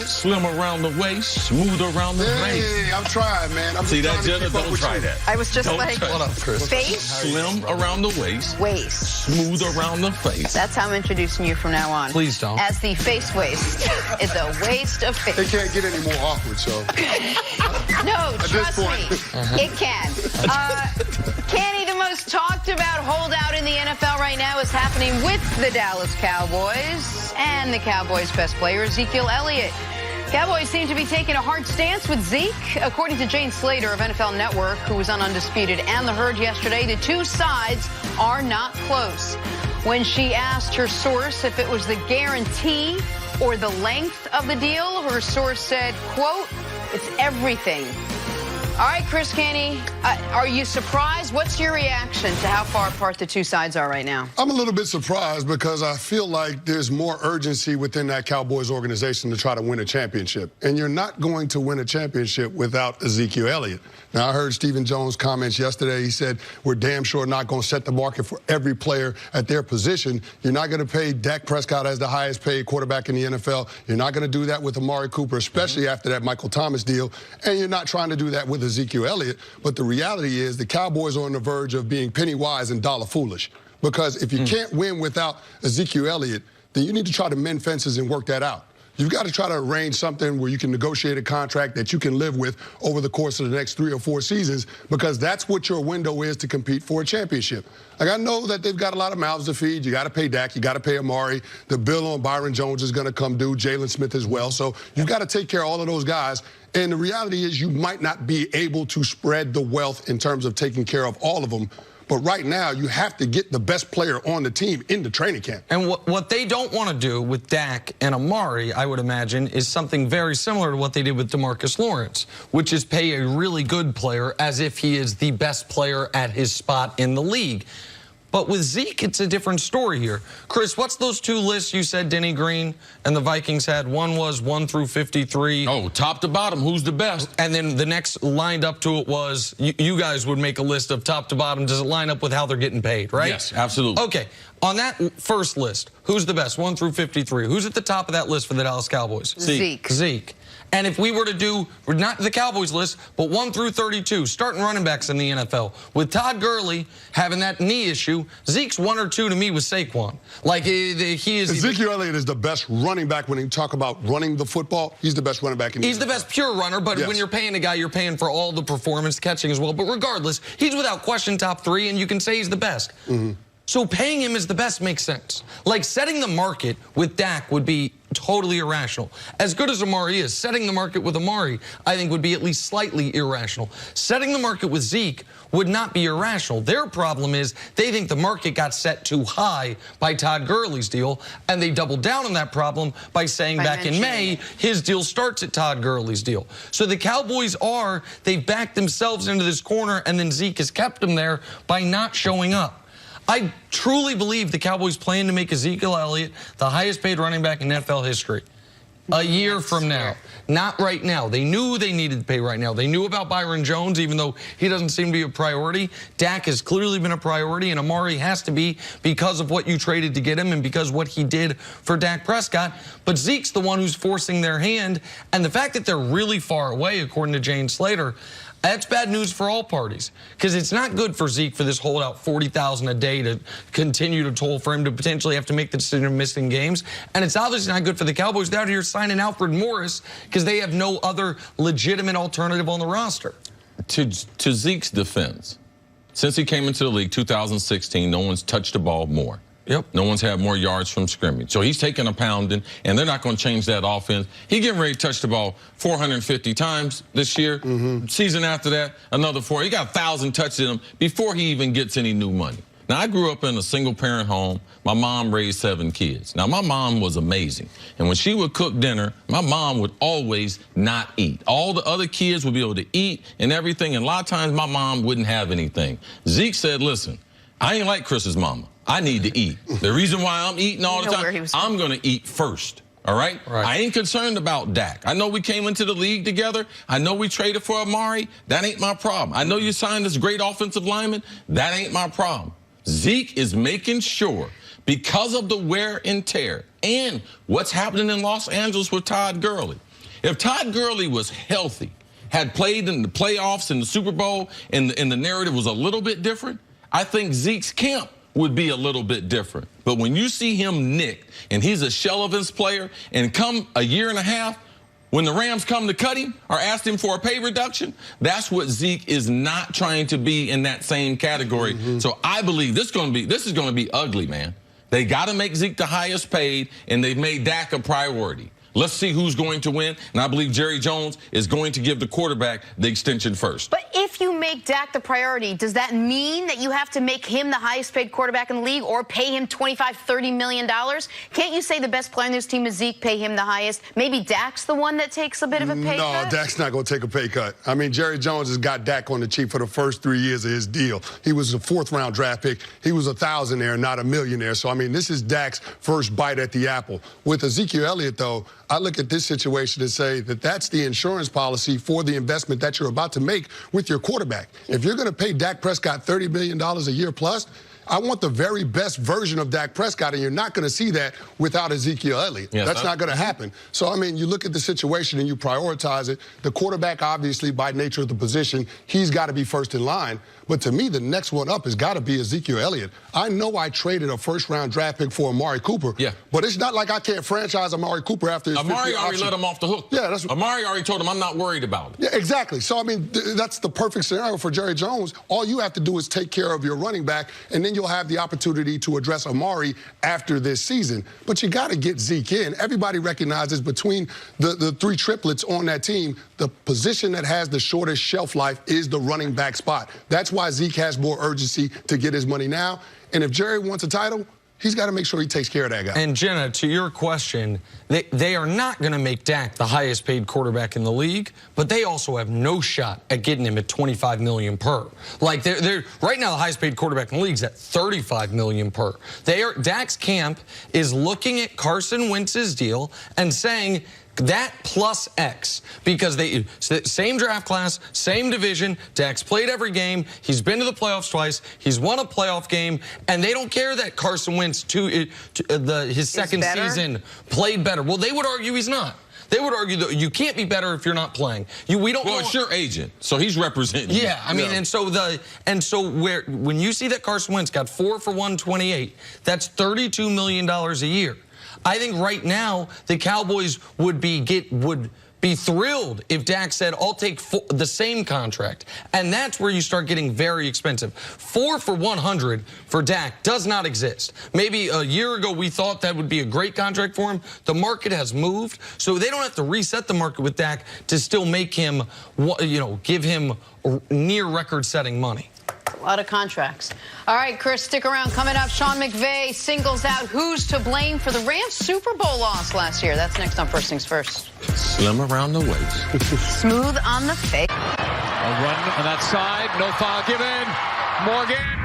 Slim around the waist, smooth around the face. Hey, I'm trying, man. See that, Jenna? Don't try that. I was just like, what up, Chris? Face? Slim around the waist. Waist. Smooth around the face. That's how I'm introducing you from now on. Please don't. As the face waist. It's a waste of face. It can't get any more awkward, so. No, trust this me, point. it can. Canty, the most talked about holdout in the NFL right now is happening with the Dallas Cowboys and the Cowboys' best player, Ezekiel Elliott. Cowboys seem to be taking a hard stance with Zeke. According to Jane Slater of NFL Network, who was on Undisputed and The Herd yesterday, the two sides are not close. When she asked her source if it was the guarantee or the length of the deal, her source said, quote, "It's everything." All right, Chris, Canty, are you surprised? What's your reaction to how far apart the two sides are right now? I'm a little bit surprised because I feel like there's more urgency within that Cowboys organization to try to win a championship. And you're not going to win a championship without Ezekiel Elliott. Now, I heard Stephen Jones' comments yesterday. He said, we're damn sure not going to set the market for every player at their position. You're not going to pay Dak Prescott as the highest paid quarterback in the NFL. You're not going to do that with Amari Cooper, especially after that Michael Thomas deal. And you're not trying to do that with Ezekiel Elliott. But the reality is the Cowboys are on the verge of being penny wise and dollar foolish. Because if you can't win without Ezekiel Elliott, then you need to try to mend fences and work that out. You've got to try to arrange something where you can negotiate a contract that you can live with over the course of the next 3 or 4 seasons, because that's what your window is to compete for a championship. Like, I know that they've got a lot of mouths to feed. You got to pay Dak. You got to pay Amari. The bill on Byron Jones is going to come due. Jalen Smith as well. So you've got to take care of all of those guys. And the reality is you might not be able to spread the wealth in terms of taking care of all of them. But right now, you have to get the best player on the team in the training camp. And what they don't want to do with Dak and Amari, I would imagine, is something very similar to what they did with DeMarcus Lawrence, which is pay a really good player as if he is the best player at his spot in the league. But with Zeke, it's a different story here. Chris, what's those two lists you said Denny Green and the Vikings had? One was 1 through 53. Oh, top to bottom, who's the best? And then the next lined up to it was, you guys would make a list of top to bottom. Does it line up with how they're getting paid, right? Yes, absolutely. Okay, on that first list, who's the best, 1 through 53? Who's at the top of that list for the Dallas Cowboys? Zeke. Zeke. And if we were to do, not the Cowboys list, but 1 through 32, starting running backs in the NFL, with Todd Gurley having that knee issue, Zeke's 1 or 2 to me with Saquon. Like, he is... Ezekiel Elliott is the best running back when you talk about running the football. He's the best running back in the NFL. He's the best pure runner, but when you're paying a guy, you're paying for all the performance catching as well. But regardless, he's without question top 3, and you can say he's the best. So paying him as the best makes sense. Like, setting the market with Dak would be totally irrational. As good as Amari is, setting the market with Amari, I think, would be at least slightly irrational. Setting the market with Zeke would not be irrational. Their problem is they think the market got set too high by Todd Gurley's deal, and they doubled down on that problem by saying back in May, his deal starts at Todd Gurley's deal. So the Cowboys they've backed themselves into this corner, and then Zeke has kept them there by not showing up. I truly believe the Cowboys plan to make Ezekiel Elliott the highest paid running back in NFL history a year from now. Not right now. They knew they needed to pay right now. They knew about Byron Jones, even though he doesn't seem to be a priority. Dak has clearly been a priority, and Amari has to be because of what you traded to get him and because what he did for Dak Prescott. But Zeke's the one who's forcing their hand, and the fact that they're really far away, according to Jane Slater, that's bad news for all parties, because it's not good for Zeke for this holdout $40,000 a day to continue to toll for him to potentially have to make the decision of missing games. And it's obviously not good for the Cowboys. They're out here signing Alfred Morris because they have no other legitimate alternative on the roster. To Zeke's defense, since he came into the league 2016, no one's touched the ball more. No one's had more yards from scrimmage. So he's taking a pounding, and they're not going to change that offense. He's getting ready to touch the ball 450 times this year. Season after that, another 4. He got 1,000 touches in him before he even gets any new money. Now, I grew up in a single-parent home. My mom raised 7 kids. Now, my mom was amazing. And when she would cook dinner, my mom would always not eat. All the other kids would be able to eat and everything, and a lot of times my mom wouldn't have anything. Zeke said, listen, I ain't like Chris's mama. I need to eat. The reason why I'm eating all the time, I'm going to eat first. All right? I ain't concerned about Dak. I know we came into the league together. I know we traded for Amari. That ain't my problem. I know you signed this great offensive lineman. That ain't my problem. Zeke is making sure, because of the wear and tear and what's happening in Los Angeles with Todd Gurley, If Todd Gurley was healthy, had played in the playoffs and the Super Bowl, and the narrative was a little bit different, I think Zeke's camp would be a little bit different. But when you see him nicked, and he's a shell of his player, and come a year and a half, when the Rams come to cut him or ask him for a pay reduction, that's what Zeke is not trying to be in that same category. So I believe this is going to be ugly, man. They got to make Zeke the highest paid, and they've made Dak a priority. Let's see who's going to win, and I believe Jerry Jones is going to give the quarterback the extension first. But if you make Dak the priority, does that mean that you have to make him the highest paid quarterback in the league or pay him $25, $30 million? Can't you say the best player on this team is Zeke, pay him the highest? Maybe Dak's the one that takes a bit of a pay cut? No, Dak's not going to take a pay cut. I mean, Jerry Jones has got Dak on the cheap for the first 3 years of his deal. He was a fourth-round draft pick. He was a thousandaire, not a millionaire. So, I mean, this is Dak's first bite at the apple. With Ezekiel Elliott, though, I look at this situation and say that that's the insurance policy for the investment that you're about to make with your quarterback. If you're going to pay Dak Prescott $30 million a year plus, I want the very best version of Dak Prescott, and you're not going to see that without Ezekiel Elliott. Yes, that's not going to happen. So, I mean, you look at the situation and you prioritize it. The quarterback, obviously, by nature of the position, he's got to be first in line. But to me, the next one up has got to be Ezekiel Elliott. I know I traded a first-round draft pick for Amari Cooper, but it's not like I can't franchise Amari Cooper after his Amari already let him off the hook. Yeah, that's Amari already told him, I'm not worried about it. Yeah, exactly. So, I mean, that's the perfect scenario for Jerry Jones. All you have to do is take care of your running back, and then you'll have the opportunity to address Amari after this season. But you got to get Zeke in. Everybody recognizes between the three triplets on that team, the position that has the shortest shelf life is the running back spot. That's why Zeke has more urgency to get his money now. And if Jerry wants a title, he's got to make sure he takes care of that guy. And Jenna, to your question, they are not going to make Dak the highest paid quarterback in the league, but they also have no shot at getting him at $25 million per. Like they're right now the highest paid quarterback in the league is at $35 million per. Dak's camp is looking at Carson Wentz's deal and saying that plus X, because same draft class, same division, Dak's played every game, he's been to the playoffs twice, he's won a playoff game, and they don't care that Carson Wentz, his second season, played better. Well, they would argue he's not. They would argue that you can't be better if you're not playing. Well, it's your agent, so he's representing you. Yeah, I mean, when you see that Carson Wentz got 4 for 128, that's $32 million a year. I think right now the Cowboys would be thrilled if Dak said, I'll take the same contract. And that's where you start getting very expensive. 4 for 100 for Dak does not exist. Maybe a year ago we thought that would be a great contract for him. The market has moved, so they don't have to reset the market with Dak to still make him, give him near record-setting money. A lot of contracts. All right, Chris, stick around. Coming up, Sean McVay singles out who's to blame for the Rams' Super Bowl loss last year. That's next on First Things First. Slim around the waist. Smooth on the face. A run on that side. No foul given. Morgan.